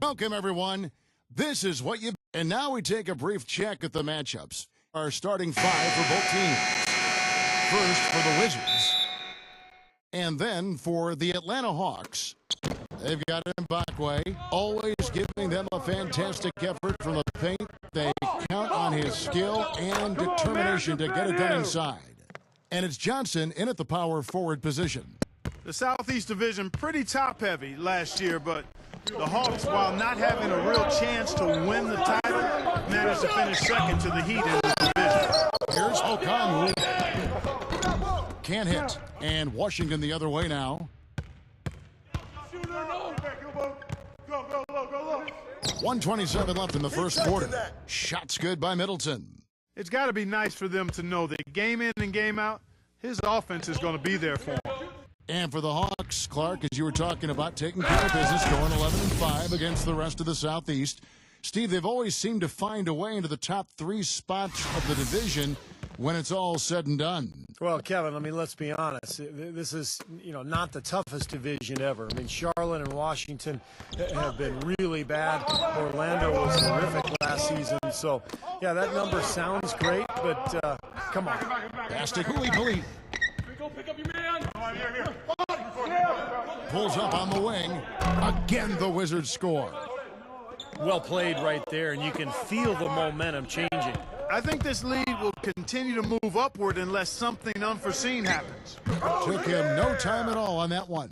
Welcome, everyone. This is what you... And now we take a brief check at the matchups. Our starting five for both teams. First for the Wizards. And then for the Atlanta Hawks. They've got Mbakwe, always giving them a fantastic effort from the paint. They count on his skill and determination to get it done inside. And it's Johnson in at the power forward position. The Southeast Division pretty top-heavy last year, but the Hawks, while not having a real chance to win the title, managed to finish second to the Heat in the division. Here's Okongwu. Can't hit. And Washington the other way now. 1:27 left in the first quarter. Shots good by Middleton. It's got to be nice for them to know that game in and game out, his offense is going to be there for him. And for the Hawks, Clark, as you were talking about, taking care of business, going 11-5 against the rest of the Southeast. Steve, they've always seemed to find a way into the top three spots of the division when it's all said and done. Well, Kevin, I mean, let's be honest. This is, not the toughest division ever. I mean, Charlotte and Washington have been really bad. Orlando was horrific last season. So, yeah, that number sounds great, but come on. Bastic Hooley. Pick up your man. Pulls up on the wing. Again, the Wizards score. Well played right there, and you can feel the momentum changing. I think this lead will continue to move upward unless something unforeseen happens. Took him no time at all on that one.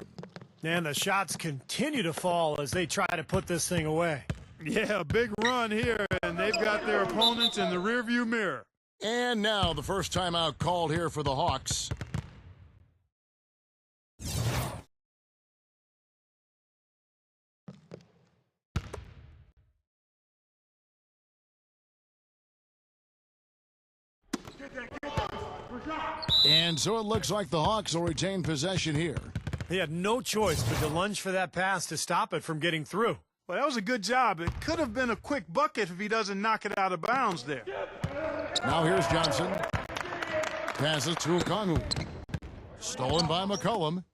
And the shots continue to fall as they try to put this thing away. Yeah, a big run here, and they've got their opponents in the rearview mirror. And now the first timeout called here for the Hawks. And so it looks like the Hawks will retain possession here. He had no choice but to lunge for that pass to stop it from getting through. Well, that was a good job. It could have been a quick bucket if he doesn't knock it out of bounds there. Now here's Johnson. Passes to Okongwu. Stolen by McCollum.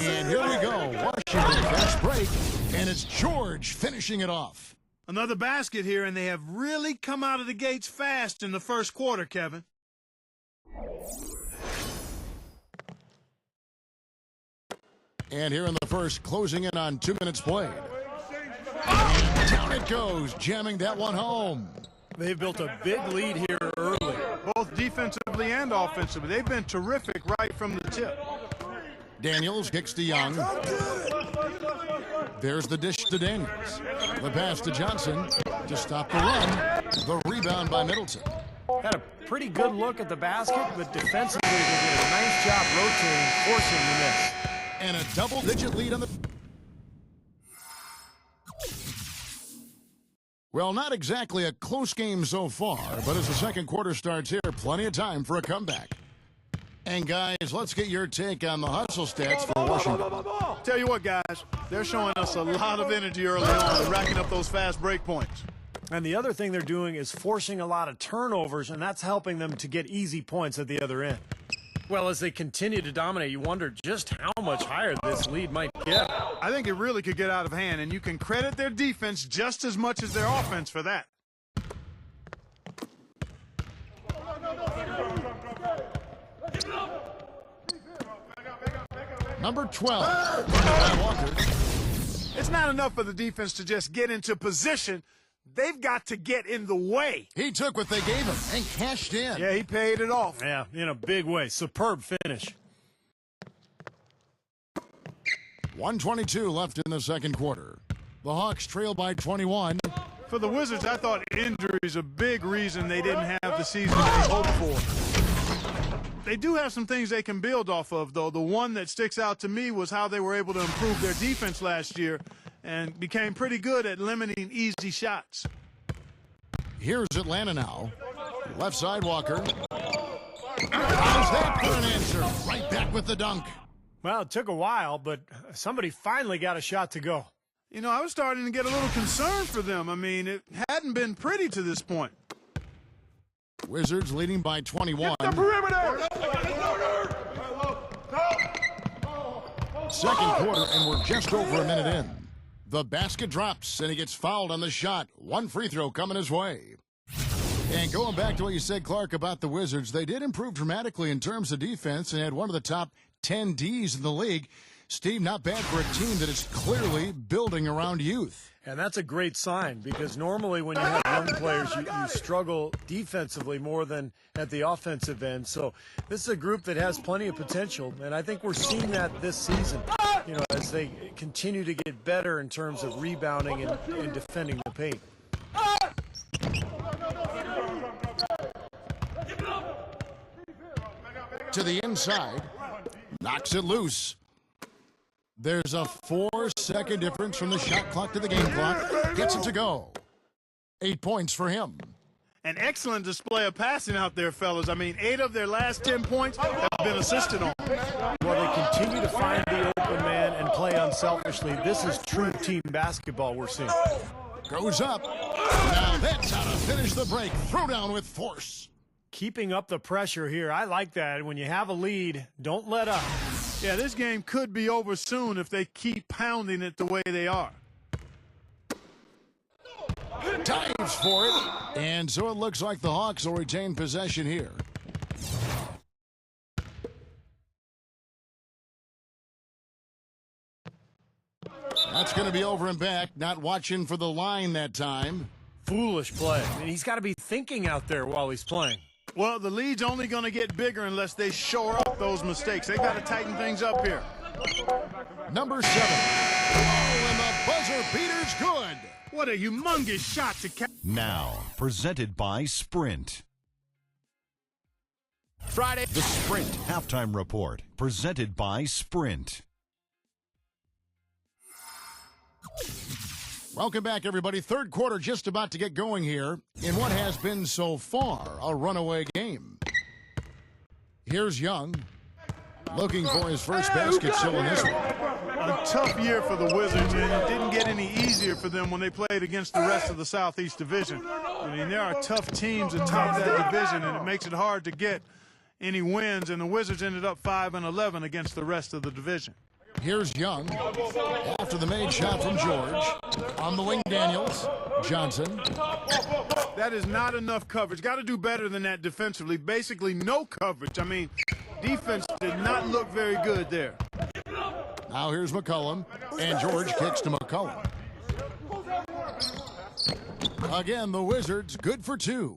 And here we go. Washington fast break. And it's George finishing it off. Another basket here, and they have really come out of the gates fast in the first quarter, Kevin. And here in the first, closing in on 2 minutes played. And down it goes, jamming that one home. They've built a big lead here early. Both defensively and offensively. They've been terrific right from the tip. Daniels kicks to Young. There's the dish to Daniels. The pass to Johnson to stop the run. The rebound by Middleton. Had a pretty good look at the basket, but defensively they did a nice job rotating, forcing the miss. And a double-digit lead on the... Well, not exactly a close game so far, but as the second quarter starts here, plenty of time for a comeback. And, guys, let's get your take on the hustle stats for Washington. Tell you what, guys, they're showing us a lot of energy early on and racking up those fast break points. And the other thing they're doing is forcing a lot of turnovers, and that's helping them to get easy points at the other end. Well, as they continue to dominate, you wonder just how much higher this lead might get. I think it really could get out of hand, and you can credit their defense just as much as their offense for that. Number 12, Walker. It's not enough for the defense to just get into position. They've got to get in the way. He took what they gave him and cashed in. Yeah, he paid it off. Yeah, in a big way. Superb finish. 1:22 left in the second quarter. The Hawks trail by 21. For the Wizards, I thought injuries a big reason they didn't have the season they hoped for. They do have some things they can build off of, though. The one that sticks out to me was how they were able to improve their defense last year and became pretty good at limiting easy shots. Here's Atlanta now. Left side, Walker. How's that for an answer? Right back with the dunk. Well, it took a while, but somebody finally got a shot to go. You know, I was starting to get a little concerned for them. I mean, it hadn't been pretty to this point. Wizards leading by 21. The perimeter! Second quarter, and we're just over a minute in. The basket drops, and he gets fouled on the shot. One free throw coming his way. And going back to what you said, Clark, about the Wizards, they did improve dramatically in terms of defense and had one of the top 10 Ds in the league. Steve, not bad for a team that is clearly building around youth. And that's a great sign, because normally when you have young players, you struggle defensively more than at the offensive end. So this is a group that has plenty of potential, and I think we're seeing that this season, as they continue to get better in terms of rebounding and defending the paint. To the inside, knocks it loose. There's a 4-second difference from the shot clock to the game clock. Gets it to go. 8 points for him. An excellent display of passing out there, fellas. I mean, 8 of their last 10 points have been assisted on. Well, they continue to find the open man and play unselfishly. This is true team basketball we're seeing. Goes up. Now that's how to finish the break. Throw down with force. Keeping up the pressure here. I like that. When you have a lead, don't let up. Yeah, this game could be over soon if they keep pounding it the way they are. Dives for it. And so it looks like the Hawks will retain possession here. That's going to be over and back. Not watching for the line that time. Foolish play. I mean, he's got to be thinking out there while he's playing. Well, the lead's only going to get bigger unless they shore up those mistakes. They've got to tighten things up here. Number 7. Oh, and the buzzer beater's good. What a humongous shot to catch. Now, presented by Sprint. Friday. The Sprint Halftime Report, presented by Sprint. Welcome back, everybody. Third quarter just about to get going here in what has been so far a runaway game. Here's Young looking for his first basket still in this one. A tough year for the Wizards, and it didn't get any easier for them when they played against the rest of the Southeast Division. I mean, there are tough teams atop that division, and it makes it hard to get any wins, and the Wizards ended up 5-11 against the rest of the division. Here's Young after the made shot from George. On the wing, Daniels. Johnson. That is not enough coverage. Got to do better than that defensively. Basically no coverage. I mean, defense did not look very good there. Now here's McCollum, and George kicks to McCollum. Again, the Wizards good for 2.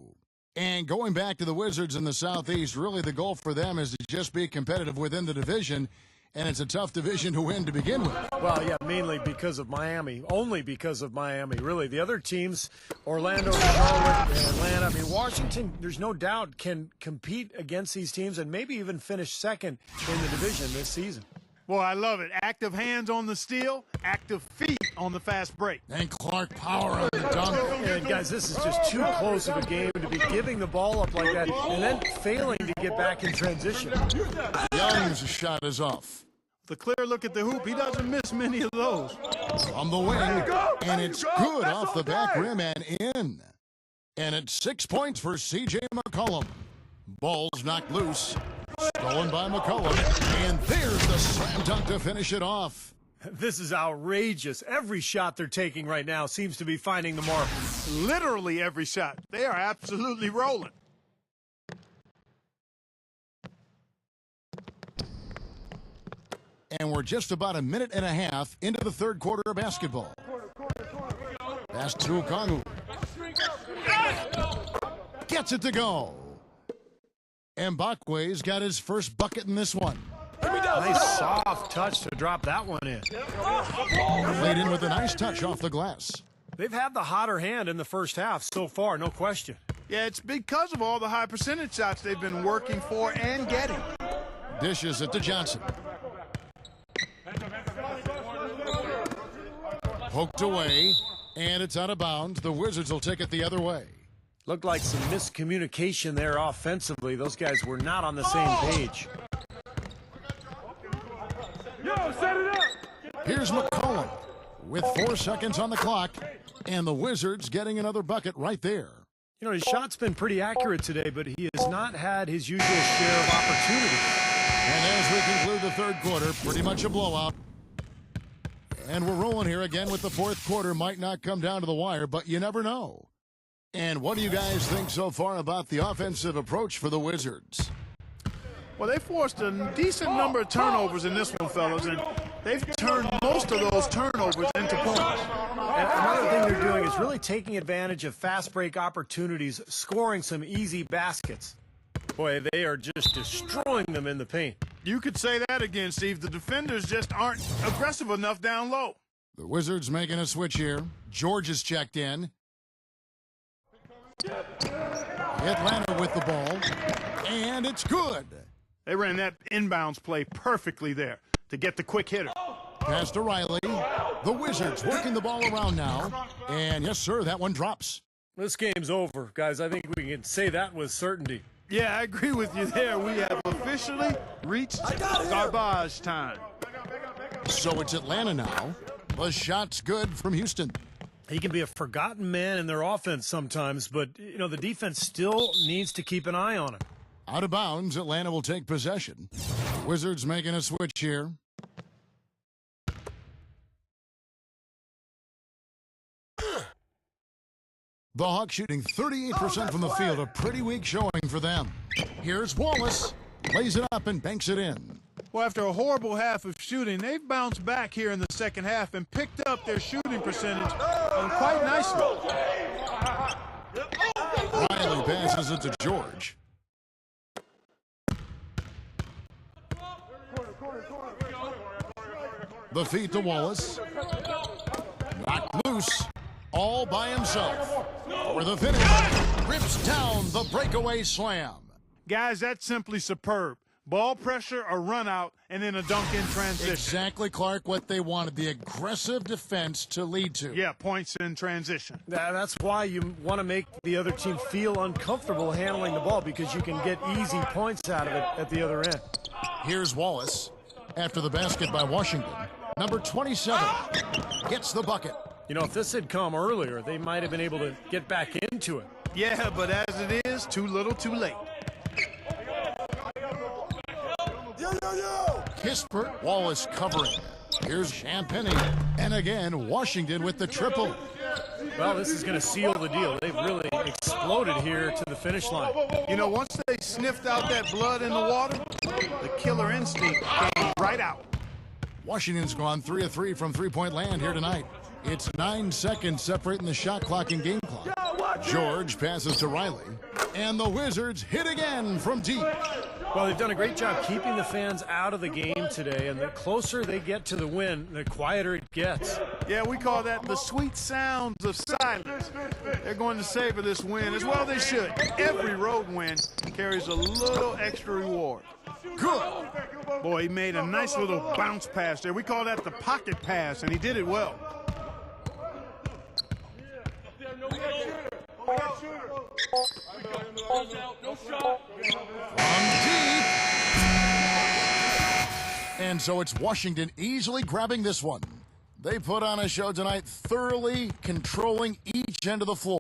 And going back to the Wizards in the Southeast, really the goal for them is to just be competitive within the division. And it's a tough division to win to begin with. Well, yeah, mainly because of Miami. Only because of Miami, really. The other teams, Orlando, Charlotte, Atlanta, I mean, Washington, there's no doubt, can compete against these teams and maybe even finish second in the division this season. Well, I love it. Active hands on the steal, active feet on the fast break. And Clark Power on the dunk. And, guys, this is just too close of a game to be giving the ball up like that and then failing to get back in transition. Young's shot is off. The clear look at the hoop, he doesn't miss many of those. On the wing, and it's good off the back rim and in. And it's 6 points for C.J. McCollum. Ball's knocked loose. Stolen by McCollum. And there's the slam dunk to finish it off. This is outrageous. Every shot they're taking right now seems to be finding the mark. Literally every shot. They are absolutely rolling. And we're just about a minute and a half into the third quarter of basketball. Pass to Okongwu. Gets it to go. Mbakwe's got his first bucket in this one. Nice soft touch to drop that one in. Played in with a nice touch off the glass. They've had the hotter hand in the first half so far, no question. Yeah, it's because of all the high percentage shots they've been working for and getting. Dishes it to Johnson. Poked away, and it's out of bounds. The Wizards will take it the other way. Looked like some miscommunication there offensively. Those guys were not on the same page. Yo, set it up. Here's McCollum with 4 seconds on the clock, and the Wizards getting another bucket right there. You know, his shot's been pretty accurate today, but he has not had his usual share of opportunity. And as we conclude the third quarter, pretty much a blowout. And we're rolling here again with the fourth quarter. Might not come down to the wire, but you never know. And what do you guys think so far about the offensive approach for the Wizards? Well, they forced a decent number of turnovers in this one, fellas, and they've turned most of those turnovers into points. And another thing they're doing is really taking advantage of fast break opportunities, scoring some easy baskets. Boy, they are just destroying them in the paint. You could say that again, Steve. The defenders just aren't aggressive enough down low. The Wizards making a switch here. George is checked in. Atlanta with the ball, and it's good. They ran that inbounds play perfectly there to get the quick hitter. Pass to Riley. The Wizards working the ball around now. And yes, sir, that one drops. This game's over, guys. I think we can say that with certainty. Yeah, I agree with you there. We have officially reached garbage time. So it's Atlanta now. The shot's good from Houston. He can be a forgotten man in their offense sometimes, but, the defense still needs to keep an eye on him. Out of bounds, Atlanta will take possession. Wizards making a switch here. The Hawks shooting 38% from the field, a pretty weak showing for them. Here's Wallace, lays it up and banks it in. Well, after a horrible half of shooting, they've bounced back here in the second half and picked up their shooting percentage quite nicely. Riley passes it to George. The feed to Wallace. Knocked loose, all by himself. For the finish, rips down the breakaway slam. Guys, that's simply superb. Ball pressure, a run out, and then a dunk in transition. Exactly, Clark, what they wanted, the aggressive defense to lead to. Yeah, points in transition. That's why you want to make the other team feel uncomfortable handling the ball, because you can get easy points out of it at the other end. Here's Wallace after the basket by Washington. Number 27 gets the bucket. If this had come earlier, they might have been able to get back into it. Yeah, but as it is, too little, too late. Kispert, Wallace covering. Here's Champagnie. And again, Washington with the triple. Well, this is going to seal the deal. They've really exploded here to the finish line. Once they sniffed out that blood in the water, the killer instinct came right out. Washington's gone 3 of 3 from three-point land here tonight. It's 9 seconds separating the shot clock and game clock. George passes to Riley. And the Wizards hit again from deep. Well, they've done a great job keeping the fans out of the game today, and the closer they get to the win, the quieter it gets. Yeah, we call that the sweet sounds of silence. They're going to savor this win, as well they should. Every road win carries a little extra reward. Good. Boy, he made a nice little bounce pass there. We call that the pocket pass, and he did it well. From deep. And so it's Washington easily grabbing this one. They put on a show tonight, thoroughly controlling each end of the floor.